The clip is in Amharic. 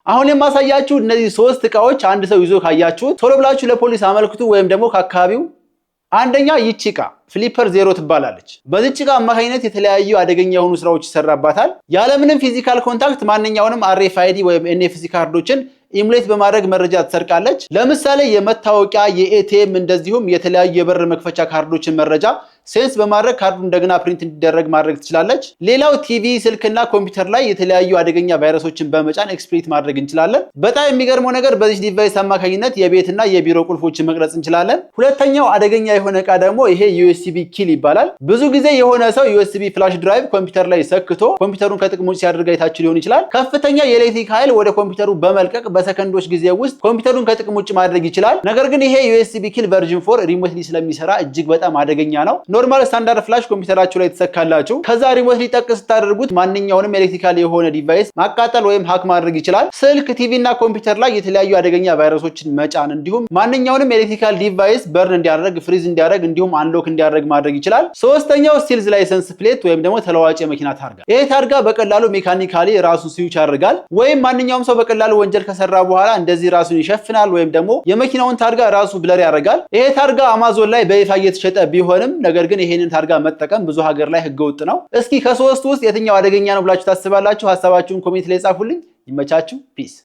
አሁን የማሳያችሁ እነዚህ ሶስት እቃዎች አንድ ሰው ይዞ ካያችሁ ቶሎ ብላችሁ ለፖሊስ አመልክቱ ወይም ደግሞ ከአካባቢው። አንደኛ ይቺ እቃ ፍሊፐር ዜሮ ትባላለች። በዚች እቃ አማካኝነት የተለያዩ አደገኛ የሆኑ ስራዎች ይሰራባታል። ያለምንም ፊዚካል ኮንታክት ማንኛውንም RFID ወይም NFC ካርዶችን ኢሙሌት በማድረግ መረጃ ትሰርቃለች። ለምሳሌ የመታወቂያ፣ የኤቲኤም እንደዚሁም የተለያዩ የበር መክፈቻ ካርዶችን መረጃ ሴንስ በማድረግ ካርዱ እንደገና ፕሪንት እንዲደረግ ማድረግ ትችላለች። ሌላው ቲቪ፣ ስልክና ኮምፒውተር ላይ የተለያዩ አደገኛ ቫይረሶችን በመጫን ኤክስፕሎይት ማድረግ እንችላለን። በጣም የሚገርመው ነገር በዚህ ዲቫይስ አማካኝነት የቤትና የቢሮ ቁልፎችን መቅረጽ እንችላለን። ሁለተኛው አደገኛ የሆነ እቃ ደግሞ ይሄ USB ኪል ይባላል። ብዙ ጊዜ የሆነ ሰው USB ፍላሽ ድራይቭ ኮምፒውተር ላይ ሰክቶ ኮምፒውተሩን ከጥቅም ውጭ ሲያደርግ አይታችሁ ሊሆን ይችላል። ከፍተኛ የኤሌክትሪክ ኃይል ወደ ኮምፒውተሩ በመልቀቅ በሰከንዶች ጊዜ ውስጥ ኮምፒውተሩን ከጥቅም ውጭ ማድረግ ይችላል። ነገር ግን ይሄ USB ኪል ቨርዥን 4 ሪሞትሊ ስለሚሰራ እጅግ በጣም አደገኛ ነው። ኖርማል ስታንዳርድ ፍላሽ ኮምፒውተራችሁ ላይ ተሰካላችሁ። ከዛ ሪሞትሊ ጠቅ ስታደርጉት ማንኛውንም ኤሌክትሪካል የሆነ ዲቫይስ ማቃጠል ወይም ሃክ ማድረግ ይችላል። ስልክ፣ ቲቪ እና ኮምፒውተር ላይ የተለያዩ አደገኛ ቫይረሶችን መጫን እንዲሁም ማንኛውንም ኤሌክትሪካል ዲቫይስ በርን እንዲያደርግ፣ ፍሪዝ እንዲያደርግ እንዲሁም አንሎክ እንዲያደርግ ማድረግ ይችላል። ሶስተኛው ስቲልዝ ላይሰንስ ፕሌት ወይም ደግሞ ተለዋጭ የመኪና ታርጋ። ይሄ ታርጋ በቀላሉ ሜካኒካሊ ራሱን ስዊች ያደርጋል ወይም ማንኛውም ሰው በቀላሉ ወንጀል ከሰራ በኋላ እንደዚህ ራሱን ይሸፍናል ወይም ደግሞ የመኪናውን ታርጋ ራሱ ብለር ያደርጋል። ይሄ ታርጋ አማዞን ላይ በይፋ እየተሸጠ ቢሆንም ነገር ግን ይሄንን ታርጋ መጠቀም ብዙ ሀገር ላይ ህገወጥ ነው። እስኪ ከሶስቱ ውስጥ የትኛው አደገኛ ነው ብላችሁ ታስባላችሁ? ሐሳባችሁን ኮሜንት ላይ ጻፉልኝ። ይመቻችሁ። ፒስ